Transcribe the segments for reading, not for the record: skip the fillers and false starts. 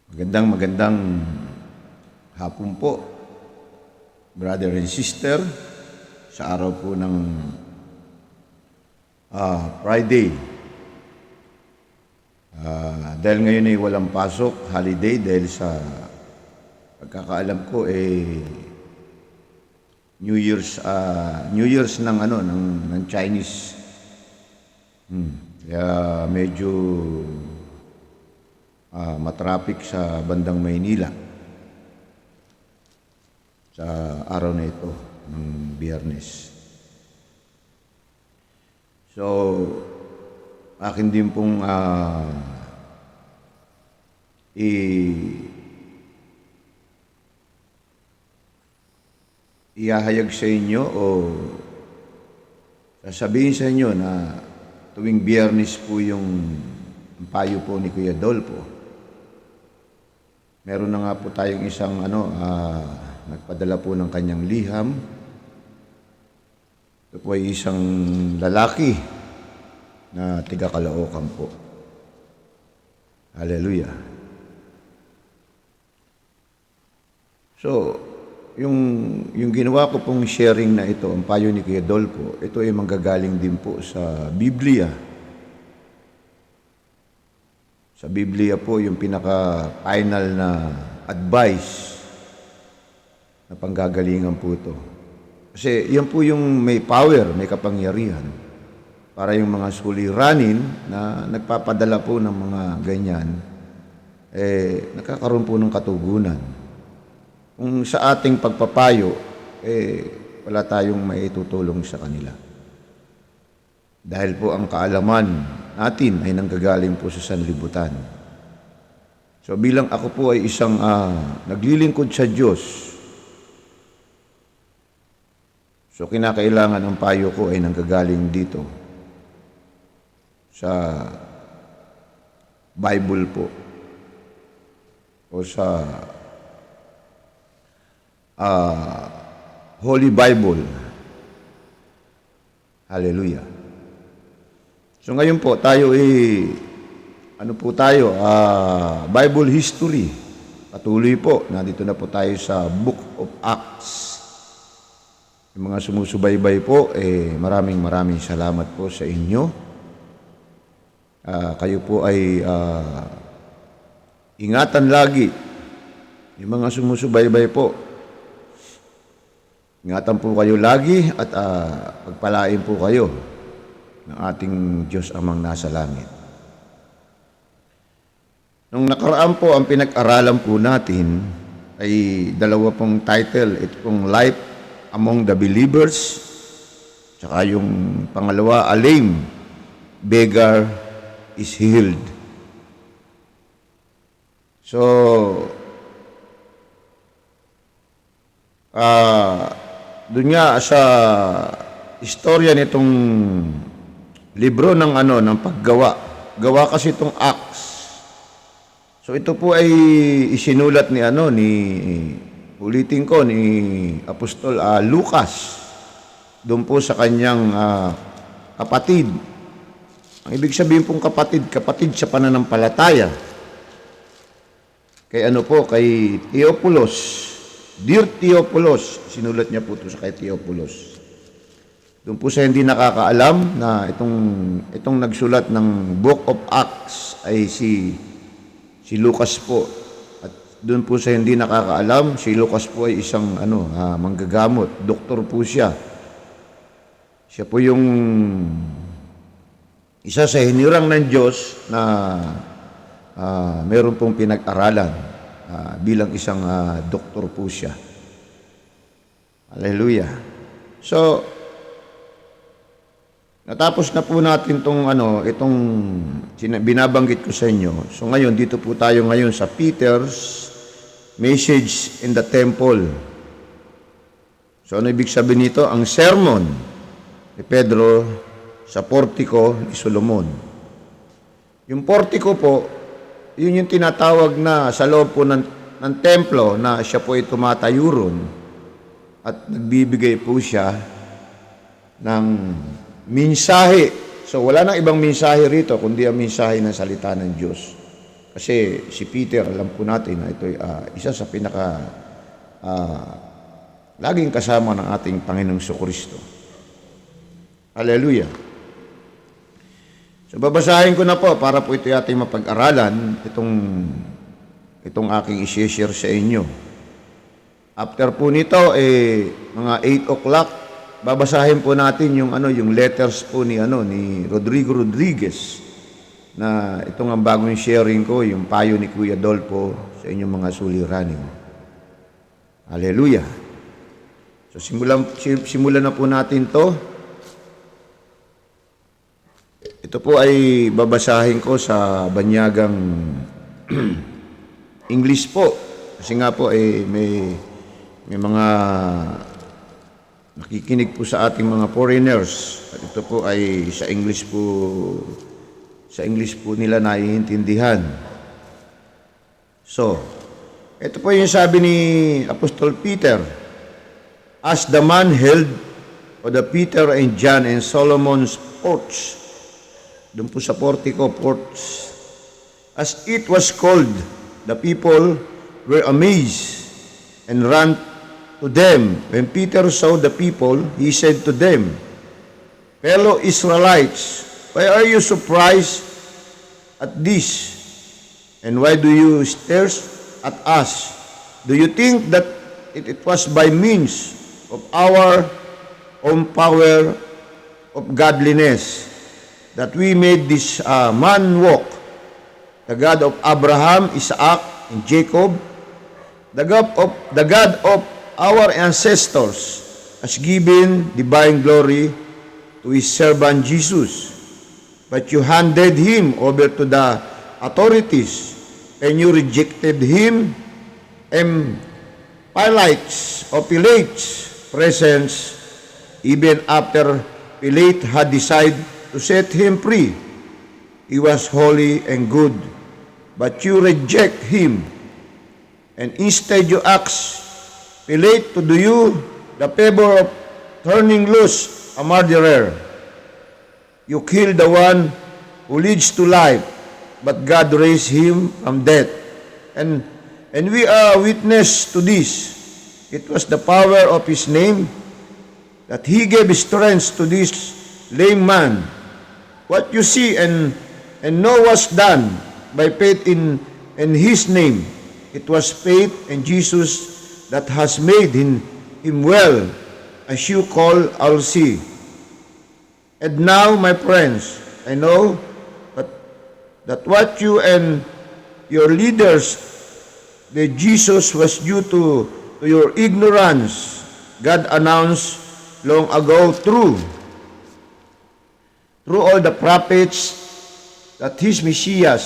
Magandang hapon po, brother and sister, sa araw po ng Friday. Dahil ngayon ay walang pasok, holiday, dahil sa pagkakaalam ko New Year's ng Chinese. Kaya medyo matraffic sa bandang Maynila sa araw na ito ng Biyernes. So, akin din pong ihahayag sa inyo o sasabihin sa inyo na tuwing Biyernes po yung payo po ni Kuya Dolpo. Meron na nga po tayong isang nagpadala po ng kanyang liham. Ito po ay isang lalaki na tiga Caloocan po. Hallelujah. So, yung ginawa ko pong sharing na ito, ang payo ni Kuya Dolpo, ito ay manggagaling din po sa Biblia. Sa Biblia po, yung pinaka-final na advice na panggagalingan po ito. Kasi yan po yung may power, may kapangyarihan para yung mga suliranin na nagpapadala po ng mga ganyan, nakakaroon po ng katugunan. Kung sa ating pagpapayo, wala tayong maitutulong sa kanila. Dahil po ang kaalaman natin ay nanggagaling po sa sanlibutan. So bilang ako po ay isang naglilingkod sa Diyos, so kinakailangan ang payo ko ay nanggagaling dito sa Bible po o sa Holy Bible. Hallelujah. So ngayon po tayo Bible history. Patuloy po, nandito na po tayo sa Book of Acts. Yung mga sumusubaybay po, maraming salamat po sa inyo. Kayo po ay ingatan lagi. Yung mga sumusubaybay po, ingatan po kayo lagi at pagpalain po kayo ng ating Diyos Amang nasa langit. Nung nakaraan po, ang pinag-aralan po natin ay dalawa pong title. Ito pong Life Among the Believers, tsaka yung pangalawa, A Lame Beggar is Healed. So, doon nga sa istorya nitong libro ng paggawa. Gawa kasi itong Acts. So ito po ay isinulat ni Apostol Lucas doon po sa kanyang kapatid. Ang ibig sabihin pong kapatid sa pananampalataya. Kay Theophilus. Dear Theophilus, sinulat niya po ito sa kay Theophilus. Doon po sa hindi nakakaalam na itong nagsulat ng Book of Acts ay si Lucas po. At doon po sa hindi nakakaalam, si Lucas po ay isang manggagamot, doktor po siya. Siya po yung isa sa hinirang ng Diyos na meron pong pinag-aralan bilang isang doktor po siya. Hallelujah. So, natapos na po natin itong binabanggit ko sa inyo. So ngayon, dito po tayo ngayon sa Peter's message in the temple. So ano ibig sabihin nito? Ang sermon ni Pedro sa portico ni Solomon. Yung portico po, yun yung tinatawag na sa loob po ng templo na siya po ay tumatayo ron at nagbibigay po siya ng mensahe. So wala nang ibang mensahe rito kundi ang mensahe ng salita ng Diyos. Kasi si Peter, alam po natin na ito ay isa sa laging kasama ng ating Panginoong Kristo. Hallelujah. So babasahin ko na po para po ito ating mapag-aralan, itong aking i-share sa inyo. After po nito, mga 8 o'clock, babasahin po natin yung letters po ni Rodrigo Rodriguez, na itong ang bagong sharing ko, yung payo ni Kuya Dolpo sa inyong mga suliranin. Hallelujah. So simulan na po natin to. Ito po ay babasahin ko sa banyagang English po. Kasi nga po may mga nakikinig po sa ating mga foreigners. At ito po ay sa English po nila naiintindihan. So, ito po yung sabi ni Apostol Peter. As the man held o the Peter and John and Solomon's porch, doon po sa portico, porch, as it was called, the people were amazed and ran to them. When Peter saw the people, he said to them, fellow Israelites, why are you surprised at this? And why do you stare at us? Do you think that it was by means of our own power of godliness that we made this man walk? The God of Abraham, Isaac, and Jacob, the God of our ancestors, has given divine glory to his servant Jesus. But you handed him over to the authorities, and you rejected him in Pilate's presence, even after Pilate had decided to set him free. He was holy and good, but you reject him, and instead you ask Pilate to do you the favor of turning loose a murderer. You kill the one who leads to life, but God raised him from death. And we are witness to this. It was the power of his name that he gave strength to this lame man. What you see and know was done by faith in his name. It was faith in Jesus that has made him well, as you call all see. And now, my friends, I know that what you and your leaders, that Jesus was due to your ignorance, God announced long ago through all the prophets that his Messiah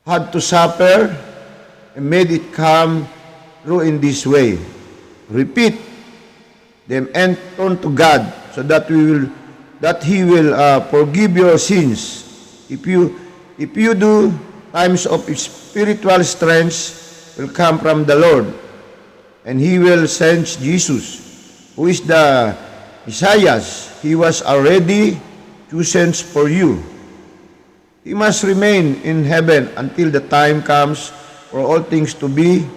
had to suffer and made it come through in this way. Repeat them and turn to God so that he will forgive your sins. If you do, times of spiritual strength will come from the Lord, and he will send Jesus, who is the Messiah. He was already chosen for you. He must remain in heaven until the time comes for all things to be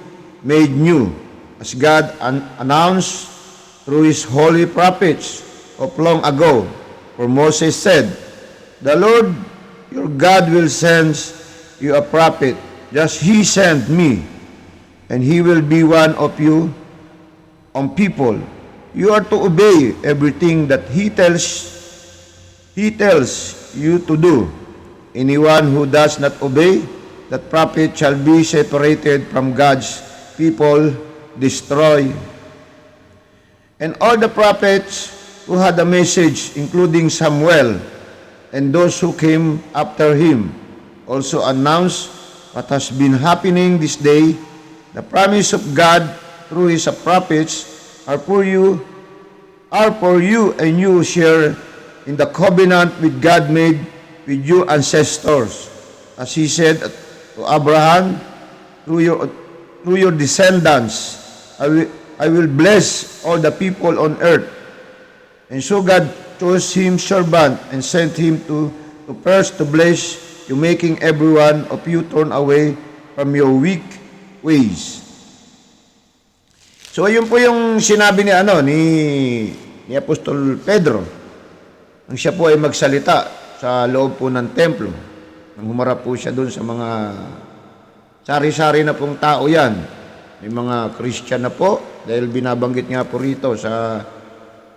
made new, as God announced through his holy prophets of long ago. For Moses said, the Lord your God will send you a prophet, just he sent me, and he will be one of you on people. You are to obey everything that he tells you to do. Anyone who does not obey that prophet shall be separated from God's people, destroyed. And all the prophets who had a message, including Samuel and those who came after him, also announced what has been happening this day. The promise of God through his prophets are for you, and you share in the covenant with God made with your ancestors. As he said to Abraham, through your descendants, I will bless all the people on earth. And so God chose him servant and sent him to first to bless to making everyone of you turn away from your weak ways. So ayun po yung sinabi ni Apostol Pedro nang siya po ay magsalita sa loob po ng templo. Nang humarap po siya doon sa mga sari-sari na pong tao yan. May mga Christian na po, dahil binabanggit nga po rito sa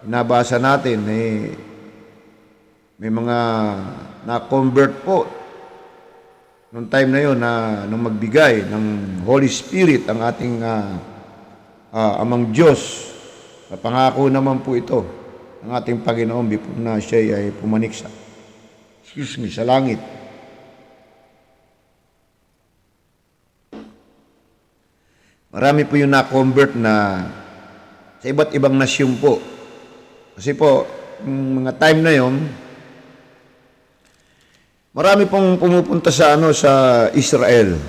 binabasa natin, may mga na-convert po noong time na yun nung magbigay ng Holy Spirit ang ating Amang Diyos. Pangako naman po ito ng ating Panginoon before na siya ay pumanik sa langit. Marami po yung na-convert na sa iba't ibang nasyon po. Kasi po, yung mga time na yon, marami pong pumupunta sa Israel.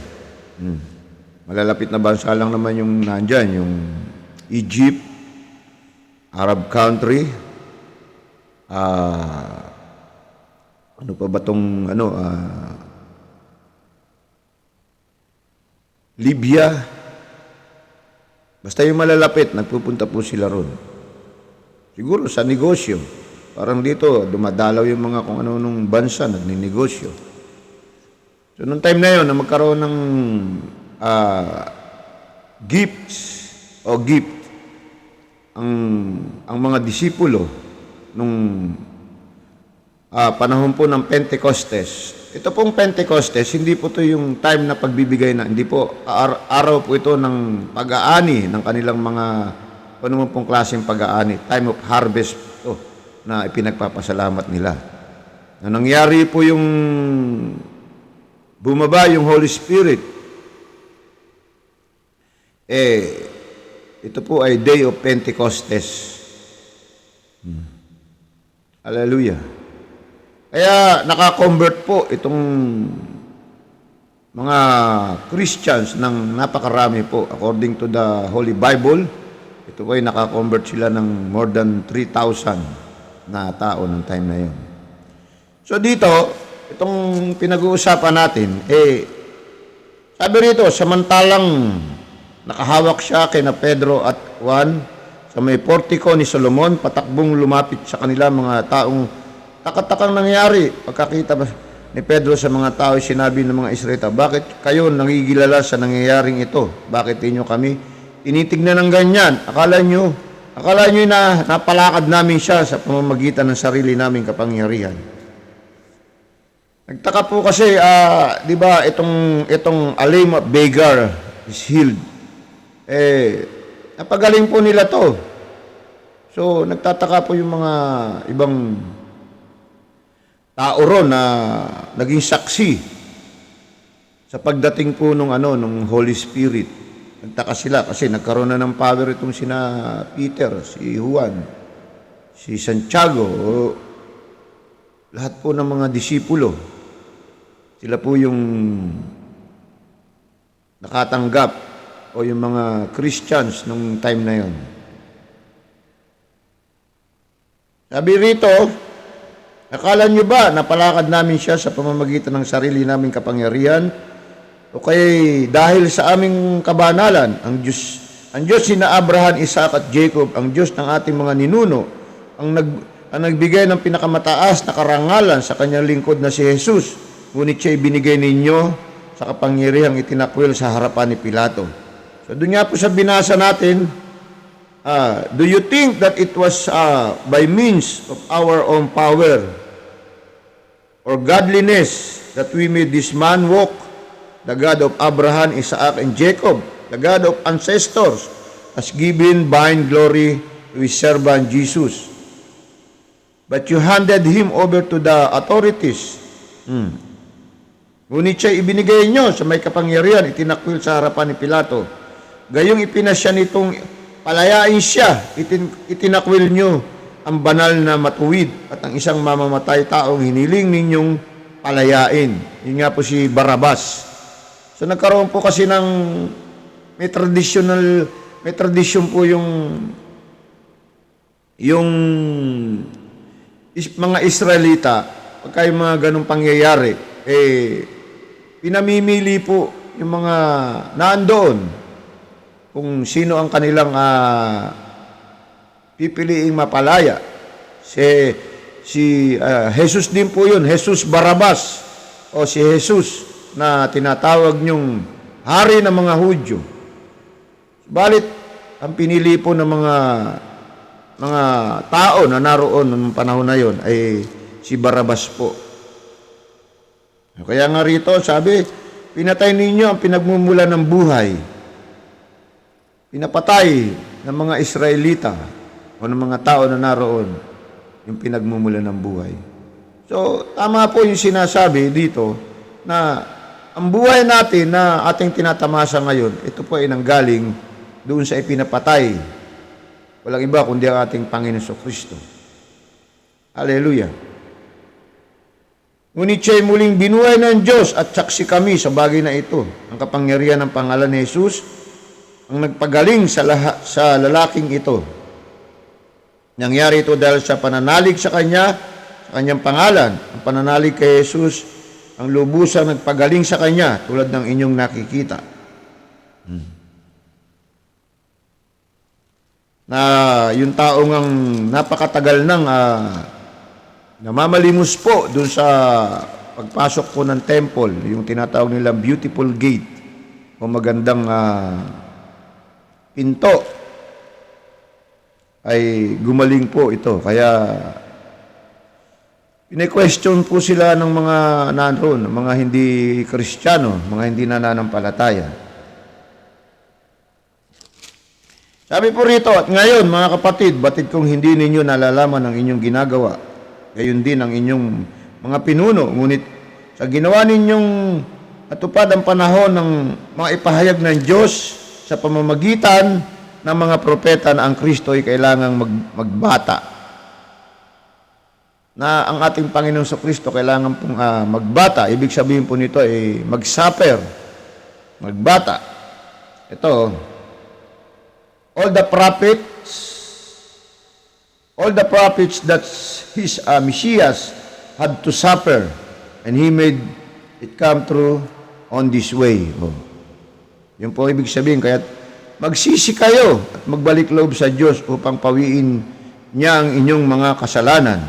Malalapit na bansa lang naman yung nandyan, yung Egypt, Arab country, ano pa ba itong Libya. Basta yung malalapit, nagpupunta po sila ron. Siguro sa negosyo. Parang dito, dumadalaw yung mga kung ano nung bansa, nagninegosyo. So, nung time na yun, na magkaroon ng gifts o gift ang mga disipulo nung panahon po ng Pentecostes. Ito pong Pentecostes, hindi po ito yung time na pagbibigay na, hindi po, araw po ito ng pag-aani ng kanilang mga, ano mo pong klaseng pag-aani, time of harvest ito, na ipinagpapasalamat nila. Na nangyari po yung bumaba yung Holy Spirit, ito po ay Day of Pentecostes. Hallelujah. Kaya naka-convert po itong mga Christians ng napakarami po. According to the Holy Bible, ito po ay naka-convert sila ng more than 3,000 na tao ng time na yun. So dito, itong pinag-uusapan natin, sabi rito, samantalang nakahawak siya kina Pedro at Juan sa may portiko ni Solomon, patakbong lumapit sa kanila mga taong takatakang nangyari. Pagkakita ni Pedro sa mga tao, sinabi ng mga Israelita, bakit kayo nangigilala sa nangyayaring ito? Bakit inyo kami tinitignan ng ganyan? Akala nyo na napalakad namin siya sa pamamagitan ng sarili naming kapangyarihan. Nagtaka po kasi, di ba, itong lame beggar is healed. Napagaling po nila to. So, nagtataka po yung mga ibang tao ron na naging saksi sa pagdating po nung Holy Spirit. Nagtaka sila kasi nagkaroon na ng power itong sina Peter, si Juan, si Santiago, lahat po ng mga disipulo. Sila po yung nakatanggap o yung mga Christians nung time na yon. Sabi rito, akala nyo ba napalakad namin siya sa pamamagitan ng sarili naming kapangyarihan? O kaya dahil sa aming kabanalan, ang Diyos sina Abraham, Isaac at Jacob, ang Diyos ng ating mga ninuno, ang nagbigay ng pinakamataas na karangalan sa kanyang lingkod na si Jesus, ngunit siya ibinigay ninyo sa kapangyarihang itinakwil sa harapan ni Pilato. So doon nga po sa binasa natin, do you think that it was by means of our own power or godliness that we made this man walk, the God of Abraham, Isaac, and Jacob, the God of ancestors, has given divine glory to his servant Jesus? But you handed him over to the authorities. Ngunit siya ibinigay nyo sa may kapangyarihan, itinakwil sa harapan ni Pilato. Gayong ipinasya nitong palayain siya, itinakwil nyo ang banal na matuwid at ang isang mamamatay taong hiniling ninyong palayain. Yun nga po si Barrabas. So nagkaroon po kasi ng may tradisyon po yung mga Israelita, pagka yung mga ganong pangyayari, pinamimili po yung mga naandoon kung sino ang kanilang pipiliing mapalaya. Si Jesus din po yun, Jesus Barabas o si Jesus na tinatawag niyong hari ng mga Hudyo. Balit ang pinili po ng mga tao na naroon noong panahon na yon ay si Barabas po. Kaya nga rito, sabi, pinatay ninyo ang pinagmumula ng buhay. Pinapatay ng mga Israelita o ng mga tao na naroon yung pinagmumula ng buhay. So, tama po yung sinasabi dito na ang buhay natin na ating tinatamasa ngayon, ito po ay nanggaling doon sa ipinapatay. Walang iba kundi ang ating Panginoon Kristo. Hallelujah. Ngunit siya'y muling binuhay ng Diyos at saksi kami sa bagay na ito. Ang kapangyarihan ng pangalan ni Jesus ang nagpagaling sa lalaking ito. Nangyari ito dahil sa pananalig sa Kanya, sa Kanyang pangalan. Ang pananalig kay Jesus ang lubusang nagpagaling sa Kanya tulad ng inyong nakikita. Na yung taong ang napakatagal nang namamalimos po dun sa pagpasok po ng temple, yung tinatawag nilang beautiful gate o magandang pinto, ay gumaling po ito. Kaya pine-question po sila ng mga naroon, mga hindi Kristiyano, mga hindi nananampalataya. Sabi po rito, at ngayon mga kapatid, batid kong hindi ninyo nalalaman ang inyong ginagawa, gayon din ang inyong mga pinuno, ngunit sa ginawa ninyong atupad ang panahon ng mga ipahayag ng Diyos sa pamamagitan ng mga propeta na ang Kristo ay kailangang magbata. Na ang ating Panginoon sa Kristo kailangan pong magbata. Ibig sabihin po nito ay mag-suffer, magbata. Ito, all the prophets that his Messias had to suffer, and he made it come true on this way. Yun po ibig sabihin, kaya magsisi kayo at magbalik loob sa Diyos upang pawiin niya ang inyong mga kasalanan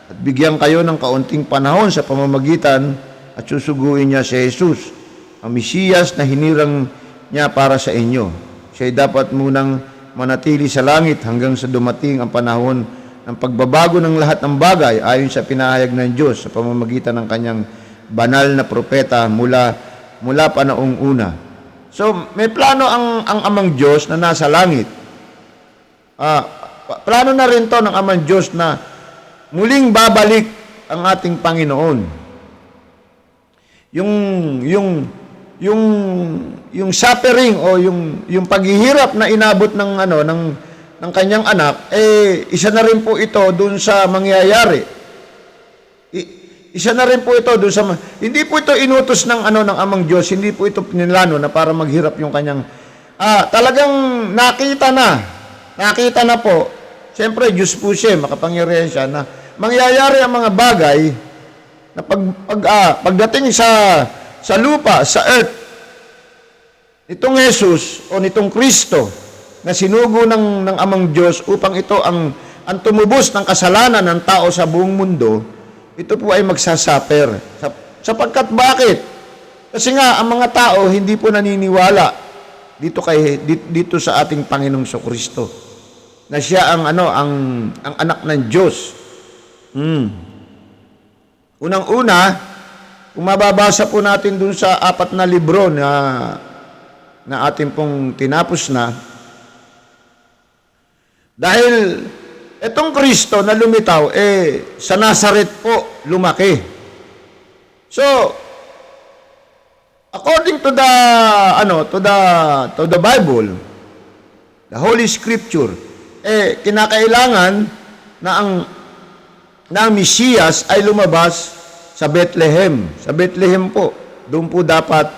at bigyan kayo ng kaunting panahon sa pamamagitan at susuguin niya si Jesus, ang Mesiyas na hinirang niya para sa inyo. Siya'y dapat munang manatili sa langit hanggang sa dumating ang panahon ng pagbabago ng lahat ng bagay ayon sa pinahayag ng Diyos sa pamamagitan ng kanyang banal na propeta mula pa noong una. So, may plano ang Amang Diyos na nasa langit. Plano na rin to ng Amang Diyos na muling babalik ang ating Panginoon. Yung suffering o yung paghihirap na inabot ng kanyang anak, isa na rin po ito dun sa mangyayari. Isa na rin po ito dun sa hindi po ito inutos ng Amang Diyos, hindi po ito pinilano na para maghirap yung kanyang talagang nakita na po. Siyempre Diyos po siya, makapangyarihan siya na mangyayari ang mga bagay na pagdating sa lupa, sa earth, itong Jesus o nitong Kristo na sinugo ng Amang Diyos upang ito ang tumubos ng kasalanan ng tao sa buong mundo, ito po ay magsasuffer. Sapagkat bakit? Kasi nga, ang mga tao hindi po naniniwala dito sa ating Panginoong Kristo na siya ang anak ng Diyos. Unang-una, kung mababasa po natin dun sa 4 na libro na ating pong tinapos na, dahil itong Kristo na lumitaw, sa Nazaret po lumaki. So, according to the Bible, the Holy Scripture, kinakailangan na ang Mesiyas ay lumabas sa Bethlehem. Sa Bethlehem po. Doon po dapat,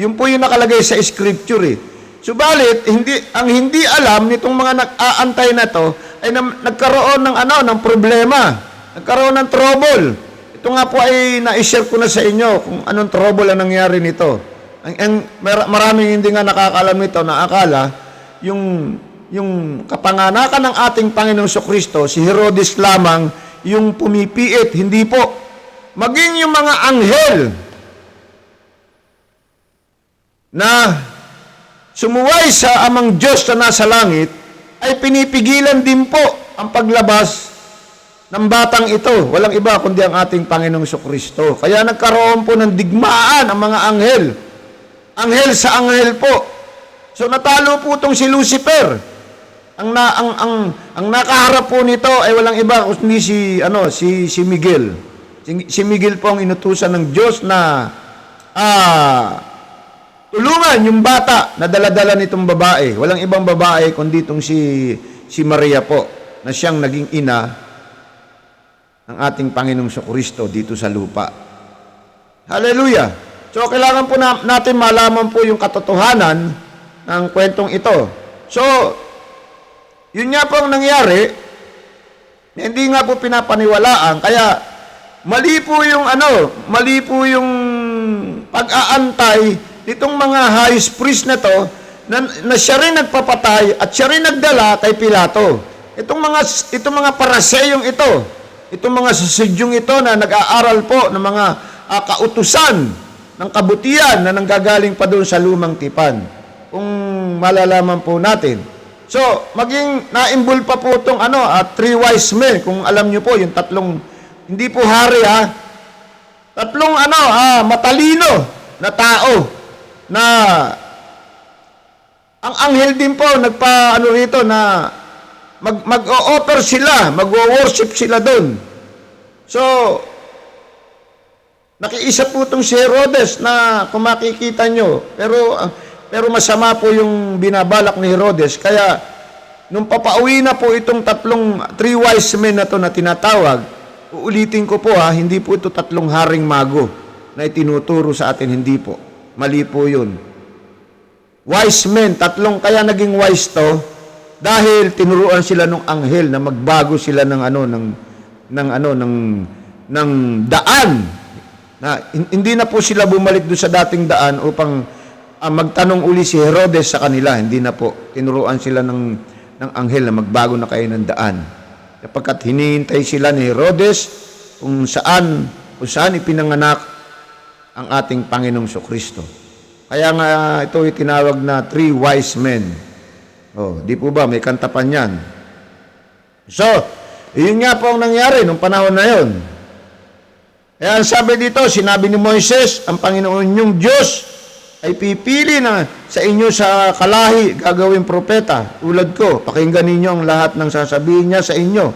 yun po yung nakalagay sa Scripture. Subalit, hindi alam nitong mga nag-aantay na to ay nagkaroon ng problema. Nagkaroon ng trouble. Ito nga po ay na-share ko na sa inyo kung anong trouble ang nangyari nito. Maraming hindi nga nakakaalam nito na akala yung kapanganakan ng ating Panginoong Kristo, si Herodes lamang yung pumipiit. Hindi po. Maging yung mga anghel na sumuway sa amang Diyos na nasa langit ay pinipigilan din po ang paglabas ng batang ito. Walang iba kundi ang ating Panginoong Kristo. Kaya nagkaroon po ng digmaan ang mga anghel. Anghel sa anghel po. So natalo po itong si Lucifer. Ang nakaharap po nito ay walang iba kundi si Miguel. Si Miguel po ang inutusan ng Diyos na tulungan yung bata na dala-dala nitong babae. Walang ibang babae kundi itong si Maria po, na siyang naging ina ng ating Panginoong Kristo dito sa lupa. Hallelujah! So, kailangan po natin malaman po yung katotohanan ng kwentong ito. So, yun nga po ang nangyari, hindi nga po pinapaniwalaan, kaya mali po yung pag-aantay nitong mga high priest na to, na siya rin nagpapatay at siya rin nagdala kay Pilato. Itong mga paraseyong ito, itong mga susudyong ito na nag-aaral po ng mga kautusan ng kabutihan na nanggagaling pa doon sa lumang tipan. Kung malalaman po natin. So, maging naimbul pa po itong three wise men, kung alam nyo po, yung tatlong, hindi po hari tatlong matalino na tao, na ang anghel din po rito na mag-o-offer sila, mag-o-worship sila doon. So, nakiisa po itong si Herodes na kung makikita nyo, pero masama po yung binabalak ni Herodes. Kaya, nung papauwi na po itong three wise men na to na tinatawag, uulitin ko po hindi po ito tatlong haring mago na itinuturo sa atin, hindi po. Mali po yun. Wise men, kaya naging wise to, dahil tinuruan sila ng anghel na magbago sila ng daan. Na hindi na po sila bumalik doon sa dating daan upang magtanong uli si Herodes sa kanila. Hindi na po. Tinuruan sila ng anghel na magbago na kayo ng daan. Kapagkat hinihintay sila ni Herodes kung saan ipinanganak ang ating Panginoong Kristo. Kaya nga ito itinawag na three wise men. Di po ba? May kanta pa niyan. So, yun nga po ang nangyari nung panahon na yun. Kaya sabi dito, sinabi ni Moises, ang Panginoon niyong Diyos ay pipili na sa inyo sa kalahi gagawing propeta. Tulad ko, pakinggan ninyo ang lahat ng sasabihin niya sa inyo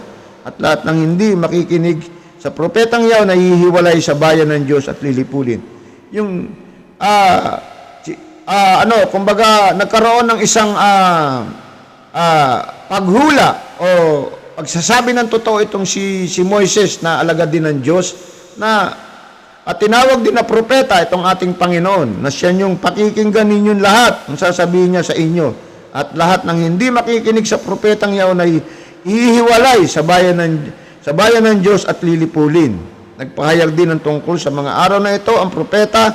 at lahat ng hindi makikinig sa propetang yaw na hihiwalay sa bayan ng Diyos at lilipulin. Yung kumbaga nagkaroon ng isang paghula o pagsasabi ng totoo itong si Moises na alagad din ng Diyos, na at tinawag din na propeta itong ating Panginoon, na siya yung pakikinggan ninyong lahat ang sasabihin niya sa inyo, at lahat ng hindi makikinig sa propetang yaon ay ihiwalay sa bayan ng Diyos at lilipulin. Nagpahayag din ng tungkol sa mga araw na ito ang propeta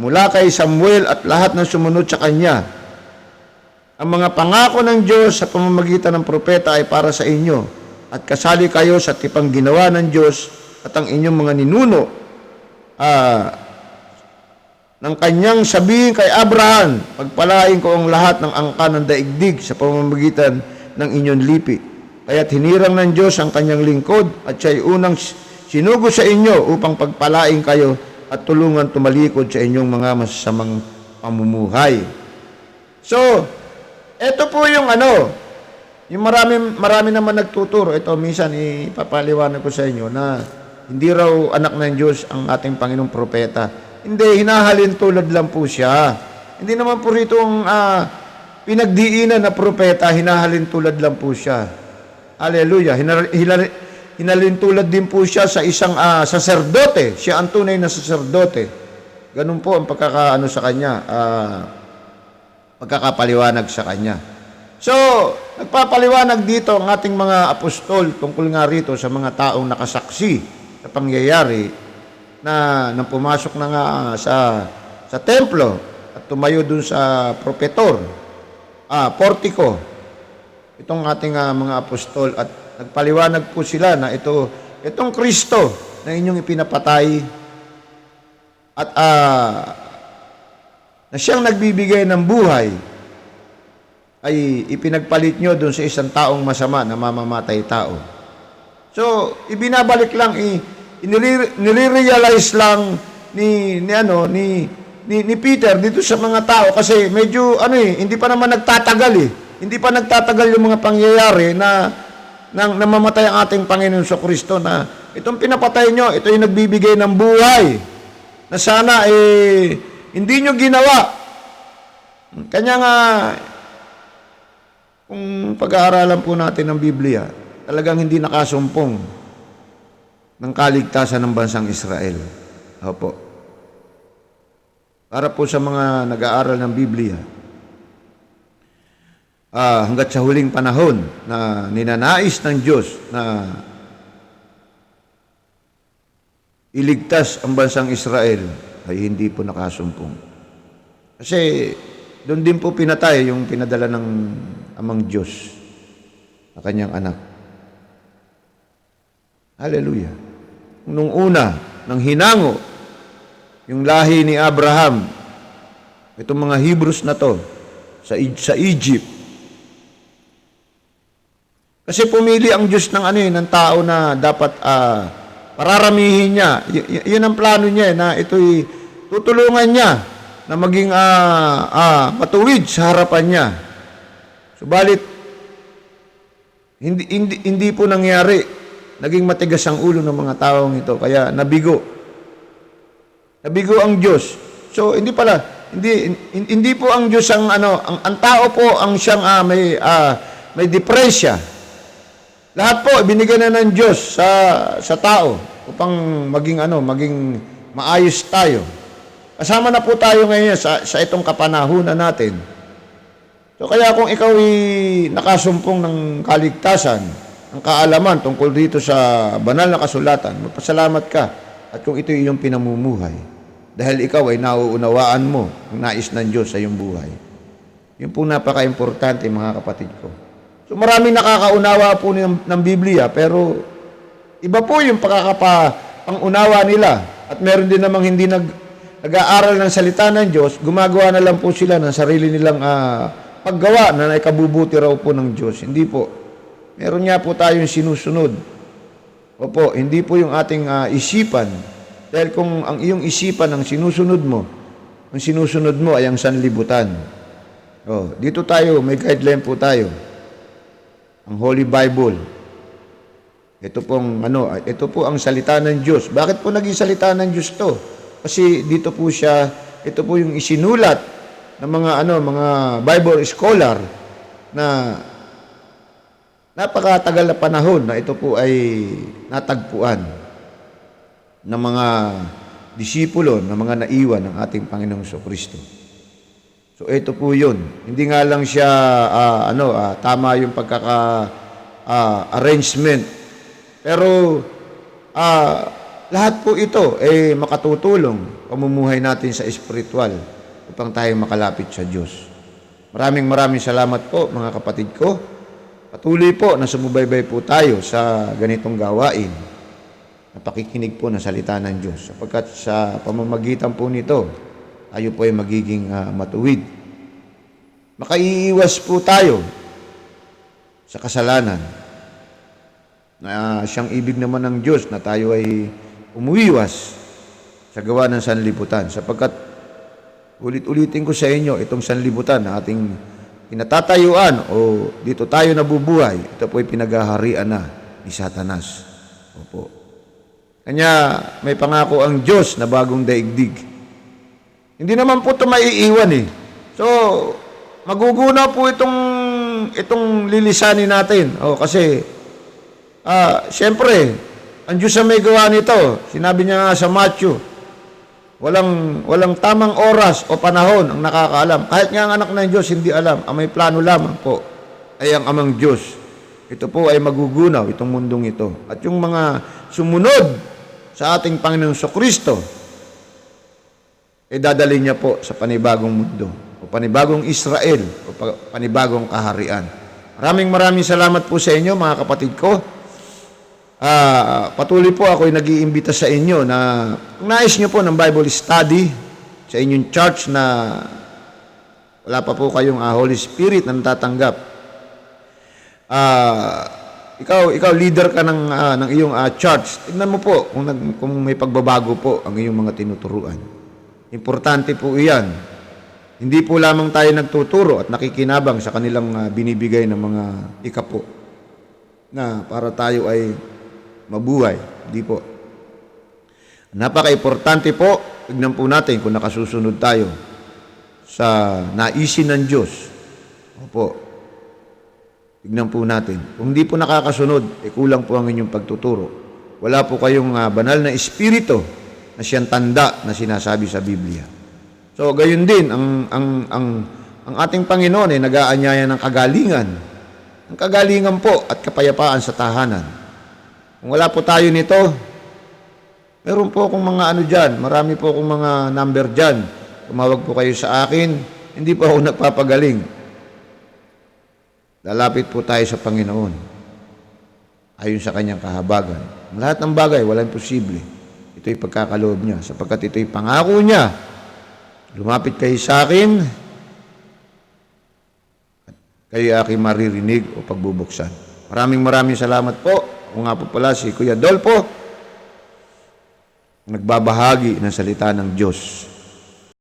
mula kay Samuel at lahat ng sumunod sa kanya. Ang mga pangako ng Diyos sa pamamagitan ng propeta ay para sa inyo, at kasali kayo sa tipang ginawa ng Diyos at ang inyong mga ninuno ng kanyang sabihin kay Abraham, pagpalain ko ang lahat ng angka ng daigdig sa pamamagitan ng inyong lipi. Kaya't hinirang ng Diyos ang kanyang lingkod at siya'y unang sinugo sa inyo upang pagpalain kayo at tulungan tumalikod sa inyong mga masasamang pamumuhay. So, ito po yung yung marami naman nagtuturo. Ito, minsan ipapaliwanag ko sa inyo na hindi raw anak ng Diyos ang ating Panginoong propeta. Hindi, hinahalin tulad lang po siya. Hindi naman po rito ang pinagdiinan na propeta, hinahalin tulad lang po siya. Hallelujah. Hinalin tulad din po siya sa isang saserdote. Siya ang tunay na saserdote. Ganun po ang sa kanya, pagkakapaliwanag sa kanya. So, nagpapaliwanag dito ang ating mga apostol tungkol nga rito sa mga taong nakasaksi sa pangyayari na nang pumasok na nga sa templo at tumayo dun sa portico, itong ating mga apostol at nagpaliwanag po sila na itong Kristo na inyong ipinapatay at na siyang nagbibigay ng buhay ay ipinagpalit nyo dun sa isang taong masama na mamamatay tao. So, ibinabalik lang, nire-realize lang ni Peter dito sa mga tao kasi medyo hindi pa naman nagtatagal eh. Hindi pa nagtatagal yung mga pangyayari na namamatay ang ating Panginoon sa Kristo na itong pinapatay nyo, ito yung nagbibigay ng buhay na sana hindi nyo ginawa. Kanya nga, kung pag-aaralan po natin ng Biblia, talagang hindi nakasumpong ng kaligtasan ng bansang Israel. Opo. Para po sa mga nag-aaral ng Biblia, hanggat sa huling panahon na ninanais ng Diyos na iligtas ang bansang Israel, ay hindi po nakasumpong. Kasi doon din po pinatay yung pinadala ng amang Diyos na kanyang anak. Hallelujah. Nung una, nang hinango, yung lahi ni Abraham, itong mga Hebrews na to, sa Egypt. Kasi pumili ang Diyos ng tao na dapat pararamihin niya. Yun ang plano niya na ito'y tutulungan niya na maging matuwid sa harapan niya. Subalit, hindi po nangyari. Naging matigas ang ulo ng mga taong ito. Kaya nabigo. Nabigo ang Diyos. So, hindi po ang Diyos ang tao po ang siyang may depresya. Lahat po, binigyan na ng Diyos sa tao upang maging maayos tayo. Kasama na po tayo ngayon sa itong kapanahunan natin. So kaya kung ikaw nakasumpong ng kaligtasan, ng kaalaman tungkol dito sa banal na kasulatan, magpasalamat ka at kung ito iyong pinamumuhay. Dahil ikaw ay nauunawaan mo ang nais ng Diyos sa iyong buhay. Yun po napaka-importante mga kapatid ko. So maraming nakakaunawa po ng Biblia, pero iba po yung pang-unawa nila. At meron din namang hindi nag-aaral ng salita ng Diyos, gumagawa na lang po sila ng sarili nilang paggawa na naikabubuti raw po ng Diyos. Hindi po. Meron nga po tayong sinusunod. Opo, hindi po yung ating isipan. Dahil kung ang iyong isipan ang sinusunod mo ay ang sanlibutan. Dito tayo, may guideline po tayo. Ang Holy Bible. Ito po ang salita ng Diyos. Bakit po naging salita ng Diyos to? Kasi dito po ito po yung isinulat ng mga Bible scholar na napakatagal na panahon na ito po ay natagpuan ng mga disipulo, ng mga naiwan ng ating Panginoong Kristo. So ito po yun. Hindi nga lang siya tama yung arrangement. Pero lahat po ito ay makatutulong pamumuhay natin sa espiritual upang tayo makalapit sa Diyos. Maraming salamat po mga kapatid ko. Patuloy po na sumubaybay po tayo sa ganitong gawain na pakikinig po ng salita ng Diyos. Sapagkat sa pamamagitan po nito, tayo po ay magiging matuwid. Makaiiwas po tayo sa kasalanan na siyang ibig naman ng Diyos na tayo ay umuwiwas sa gawa ng sanlibutan. Sapagkat ulit-ulitin ko sa inyo, itong sanlibutan na ating pinatatayuan o dito tayo nabubuhay, ito po ay pinaghaharian na ni Satanas. Opo. Kanya may pangako ang Diyos na bagong daigdig. Hindi naman po ito maiiwan eh. So, maguguna po itong lilisanin natin. Kasi, siyempre, ang Diyos ang may gawa nito. Sinabi niya nga sa Matthew, walang tamang oras o panahon ang nakakaalam. Kahit nga ang anak ng Diyos hindi alam. Ang may plano lamang po ay ang amang Diyos. Ito po ay magugunaw, itong mundong ito. At yung mga sumunod sa ating Panginoong Kristo, dadalhin niya po sa panibagong mundo, o panibagong Israel, o panibagong kaharian. Maraming salamat po sa inyo, mga kapatid ko. Patuloy po ako'y nag-iimbita sa inyo na kung nais nyo po ng Bible study sa inyong church na wala pa po kayong Holy Spirit na natatanggap. Ikaw leader ka ng iyong church. Tignan mo po kung may pagbabago po ang iyong mga tinuturuan. Importante po iyan. Hindi po lamang tayo nagtuturo at nakikinabang sa kanilang binibigay ng mga ikapo na para tayo ay mabuhay. Hindi po. Napaka-importante po, tignan po natin kung nakasusunod tayo sa naisin ng Diyos. Opo. Tignan po natin. Kung hindi po nakakasunod, kulang po ang inyong pagtuturo. Wala po kayong banal na espiritu na siyang tanda na sinasabi sa Biblia. So, gayon din, ang ating Panginoon ay nag-aanyaya ng kagalingan. Ang kagalingan po at kapayapaan sa tahanan. Kung wala po tayo nito, meron po akong mga dyan, marami po akong mga number dyan. Tumawag po kayo sa akin, hindi po ako nagpapagaling. Lalapit po tayo sa Panginoon ayon sa kanyang kahabagan. Lahat ng bagay, walang posible. Ito'y pagkakaloob niya, sapagkat ito'y pangako niya. Lumapit kayo sa akin, at kayo aking maririnig o pagbubuksan. Maraming salamat po. Ako nga po pala si Kuya Dolpo, nagbabahagi ng salita ng Diyos.